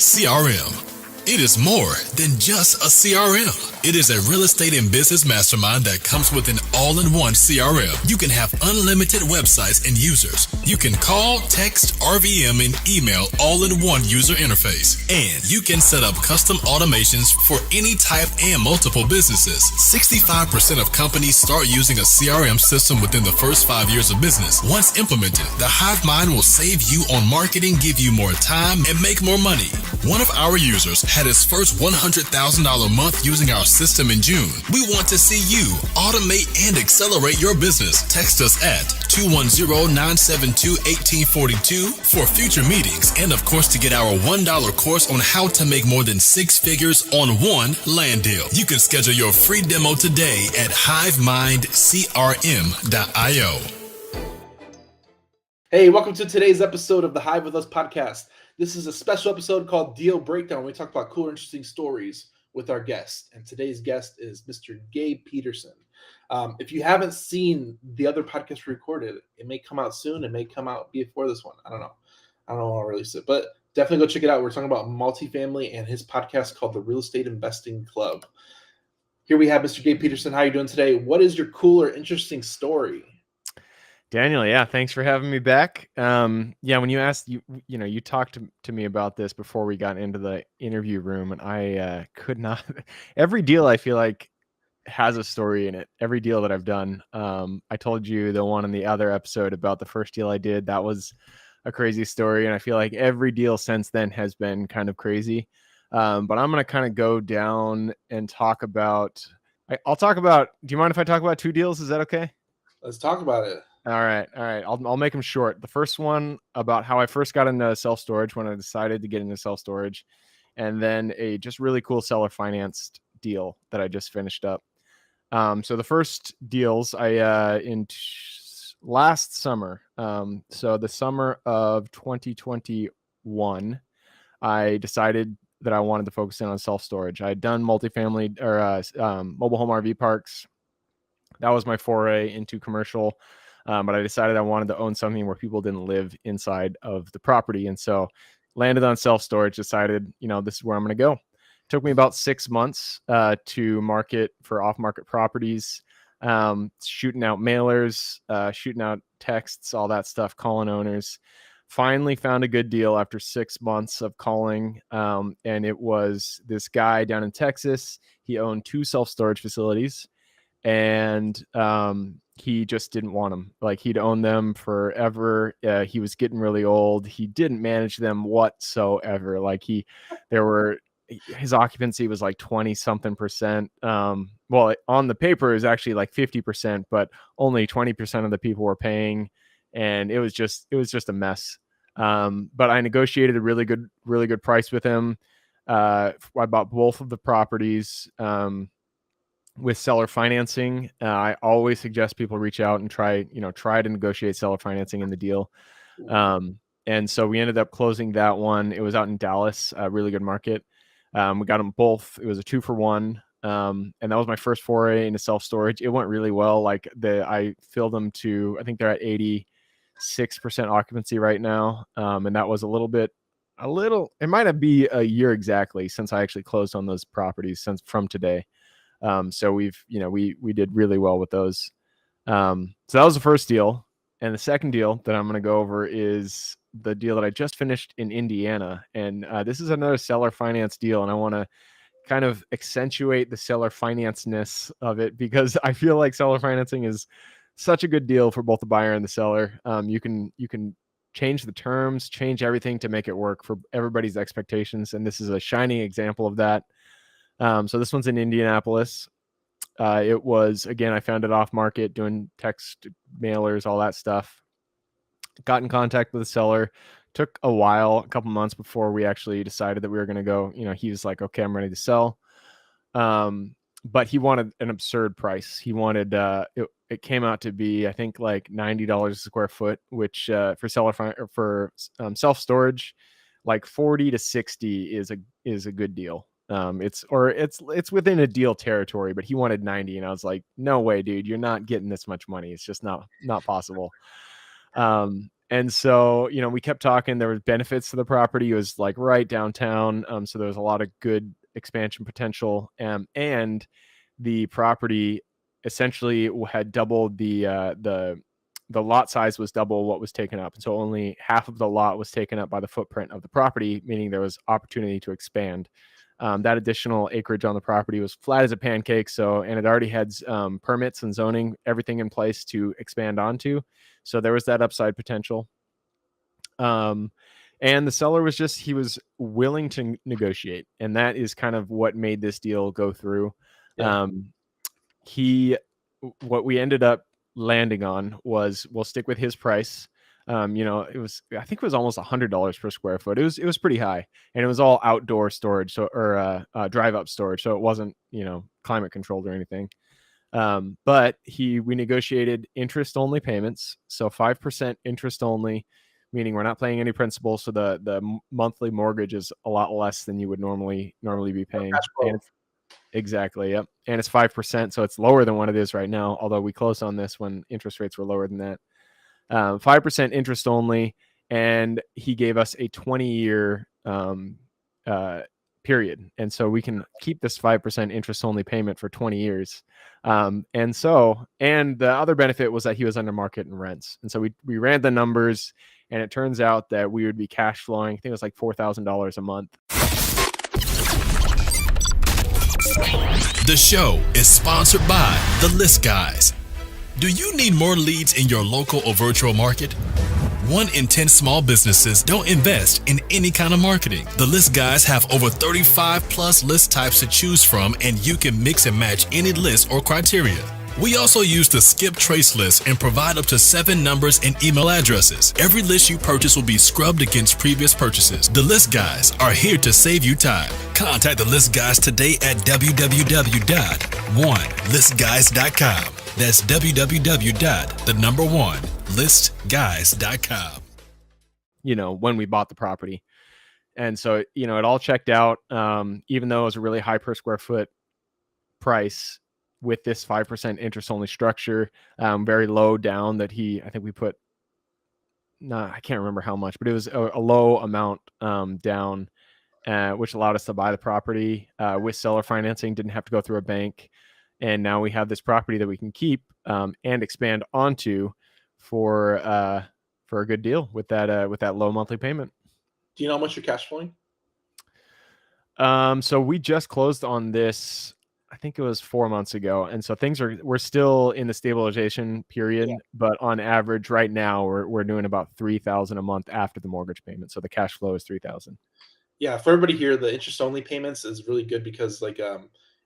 CRM. It is more than just a CRM. It is a real estate and business mastermind that comes with an all-in-one CRM. You can have unlimited websites and users. You can call, text, RVM, and email all in one user interface. And you can set up custom automations for any type and multiple businesses. 65% of companies start using a CRM system within the first 5 years of business. Once implemented, the Hive Mind will save you on marketing, give you more time, and make more money. One of our users had his first $100,000 month using our system in June. We want to see you automate and accelerate your business. Text us at 210-972-1842 for future meetings and, of course, to get our $1 course on how to make more than 6 figures on one land deal. You can schedule your free demo today at hivemindcrm.io. Hey, welcome to today's episode of the Hive With Us podcast. This is a special episode called Deal Breakdown. We talk about cool, interesting stories with our guest. And today's guest is Mr. Gabe Peterson. If you haven't seen the other podcast we recorded, it may come out soon. It may come out before this one. I don't know. I don't know when I'll release it. But definitely go check it out. We're talking about multifamily and his podcast called The Real Estate Investing Club. Here we have Mr. Gabe Peterson. How are you doing today? What is your cool or interesting story? Daniel, yeah, thanks for having me back. When you asked, you talked to me about this before we got into the interview room, and I could not. Every deal I feel like has a story in it. Every deal that I've done. I told you the one in the other episode about the first deal I did. That was a crazy story, and I feel like every deal since then has been kind of crazy. But I'm going to kind of go down and talk about. I'll talk about. Do you mind if I talk about 2 deals? Is that okay? Let's talk about it. All right. I'll make them short. The first one about how I first got into self-storage when I decided to get into self-storage, and then a just really cool seller financed deal that I just finished up. So the first deals last summer. So the summer of 2021, I decided that I wanted to focus in on self-storage. I had done multifamily or mobile home RV parks. That was my foray into commercial. But I decided I wanted to own something where people didn't live inside of the property. And so landed on self-storage, decided, this is where I'm going to go. Took me about 6 months to market for off-market properties, shooting out mailers, shooting out texts, all that stuff, calling owners. Finally found a good deal after 6 months of calling. And it was this guy down in Texas. He owned 2 self-storage facilities. And he just didn't want them. Like, he'd owned them forever. He was getting really old. He didn't manage them whatsoever. Like, his occupancy was like 20 something percent. Well, on the paper it was actually like 50%, but only 20% of the people were paying, and it was just a mess. But I negotiated a really good price with him. I bought both of the properties. With seller financing, I always suggest people reach out and try to negotiate seller financing in the deal. And so we ended up closing that one. It was out in Dallas, a really good market. We got them both. It was a 2-for-1. And that was my first foray into self-storage. It went really well. I filled them to, I think they're at 86% occupancy right now. And that was it might be a year exactly since I actually closed on those properties from today. So we did really well with those. So that was the first deal. And the second deal that I'm going to go over is the deal that I just finished in Indiana. And this is another seller finance deal. And I want to kind of accentuate the seller finance-ness of it, because I feel like seller financing is such a good deal for both the buyer and the seller. You can change the terms, change everything to make it work for everybody's expectations. And this is a shining example of that. So this one's in Indianapolis. It was, again, I found it off market, doing text mailers, all that stuff. Got in contact with the seller. Took a while, a couple months before we actually decided that we were going to go. He was like, okay, I'm ready to sell. But he wanted an absurd price. He wanted, it came out to be, I think, like $90 a square foot, which for self-storage, like 40 to 60 is a good deal. It's within a deal territory, but he wanted 90, and I was like, no way, dude, you're not getting this much money. It's just not possible. And so, we kept talking. There was benefits to the property. It was like right downtown. So there was a lot of good expansion potential. And the property essentially had doubled the lot size was double what was taken up. And so only half of the lot was taken up by the footprint of the property, meaning there was opportunity to expand. That additional acreage on the property was flat as a pancake. And it already had permits and zoning, everything in place to expand onto. So there was that upside potential. And the seller he was willing to negotiate. And that is kind of what made this deal go through. Yeah. What we ended up landing on was, we'll stick with his price. I think it was almost $100 per square foot. It was pretty high, and it was all outdoor storage, or drive up storage. So it wasn't, climate controlled or anything. But we negotiated interest only payments. So 5% interest only, meaning we're not paying any principal. So the monthly mortgage is a lot less than you would normally be paying. Exactly. Yep. And it's 5%. So it's lower than what it is right now. Although we closed on this when interest rates were lower than that. 5% interest only. And he gave us a 20-year period. And so we can keep this 5% interest only payment for 20 years. And the other benefit was that he was under market and rents. And so we ran the numbers, and it turns out that we would be cash flowing. I think it was like $4,000 a month. The show is sponsored by The List Guys. Do you need more leads in your local or virtual market? 1 in 10 small businesses don't invest in any kind of marketing. The List Guys have over 35 plus list types to choose from, and you can mix and match any list or criteria. We also use the skip trace list and provide up to 7 numbers and email addresses. Every list you purchase will be scrubbed against previous purchases. The List Guys are here to save you time. Contact the List Guys today at www.onelistguys.com. That's www.1listguys.com. When we bought the property. And so, it all checked out. Even though it was a really high per square foot price, with this 5% interest only structure, very low down that I think we put, I can't remember how much, but it was a low amount down, which allowed us to buy the property with seller financing, didn't have to go through a bank. And now we have this property that we can keep and expand onto for a good deal with that low monthly payment. Do you know how much you're cash flowing? So we just closed on this, I think it was 4 months ago. And so we're still in the stabilization period, but on average right now we're doing about $3,000 a month after the mortgage payment. So the cash flow is $3,000. Yeah. For everybody here, the interest only payments is really good because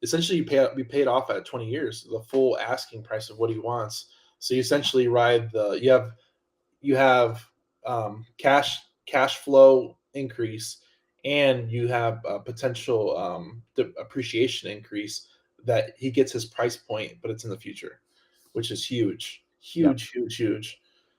essentially we pay it off at 20 years, the full asking price of what he wants. So you essentially ride you have cash flow increase, and you have a potential appreciation increase that he gets his price point, but it's in the future, which is huge.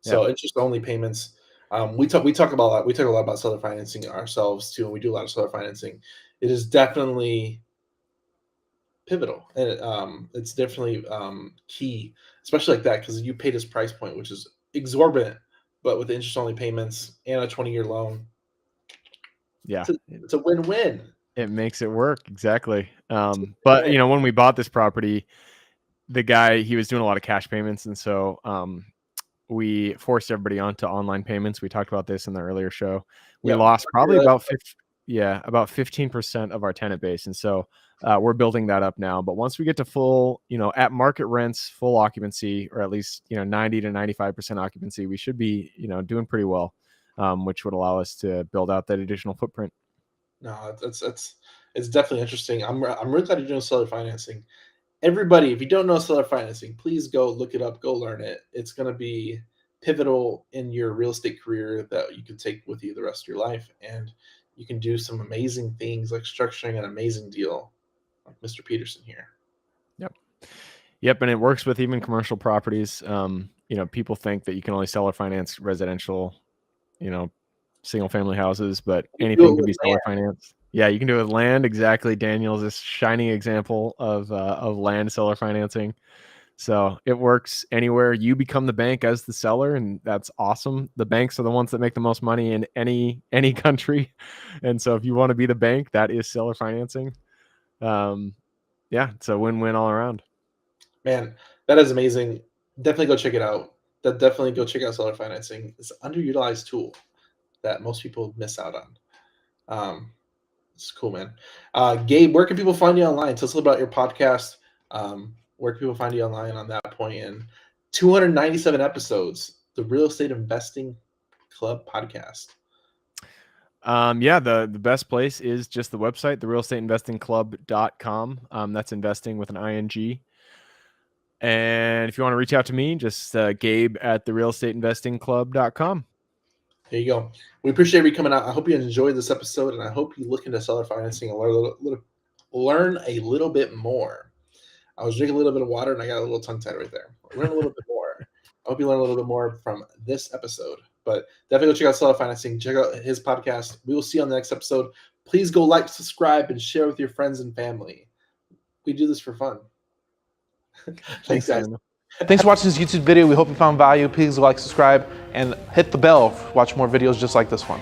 So interest only payments. We talk about that. We talk a lot about seller financing ourselves too, and we do a lot of seller financing. It is definitely pivotal, and it's definitely key, especially like that, because you paid his price point, which is exorbitant, but with interest only payments and a 20-year loan, it's a win-win. It makes it work. Exactly. But when we bought this property, the guy, he was doing a lot of cash payments, and so we forced everybody onto online payments. We talked about this in the earlier show. We lost probably about 15% of our tenant base, and so we're building that up now. But once we get to full, at market rents, full occupancy, or at least 90 to 95% occupancy, we should be doing pretty well, which would allow us to build out that additional footprint. No, it's definitely interesting. I'm really glad you're doing seller financing. Everybody, if you don't know seller financing, please go look it up, go learn it. It's going to be pivotal in your real estate career that you can take with you the rest of your life, and you can do some amazing things like structuring an amazing deal like Mr. Peterson here. Yep, and it works with even commercial properties. People think that you can only seller finance residential, single family houses, but anything can be seller financed. Yeah, you can do it with land. Exactly. Daniel's this shining example of land seller financing. So it works anywhere. You become the bank as the seller, and that's awesome. The banks are the ones that make the most money in any country. And so if you want to be the bank, that is seller financing. Yeah, it's a win-win all around. Man, that is amazing. Definitely go check it out. Definitely go check out seller financing. It's an underutilized tool that most people miss out on. It's cool, man. Gabe, where can people find you online? Tell us a little about your podcast. Where can people find you online on that point? And 297 episodes, the Real Estate Investing Club podcast. Yeah, the best place is just the website, therealestateinvestingclub.com. That's investing with an ING. And if you want to reach out to me, just Gabe at therealestateinvestingclub.com. There you go. We appreciate you coming out. I hope you enjoyed this episode, and I hope you look into seller financing and learn a little bit more. I was drinking a little bit of water, and I got a little tongue-tied right there. Learn a little bit more. I hope you learn a little bit more from this episode. But definitely go check out seller financing. Check out his podcast. We will see you on the next episode. Please go like, subscribe, and share with your friends and family. We do this for fun. Thanks, guys. Thanks for watching this YouTube video. We hope you found value. Please like, subscribe, and hit the bell to watch more videos just like this one.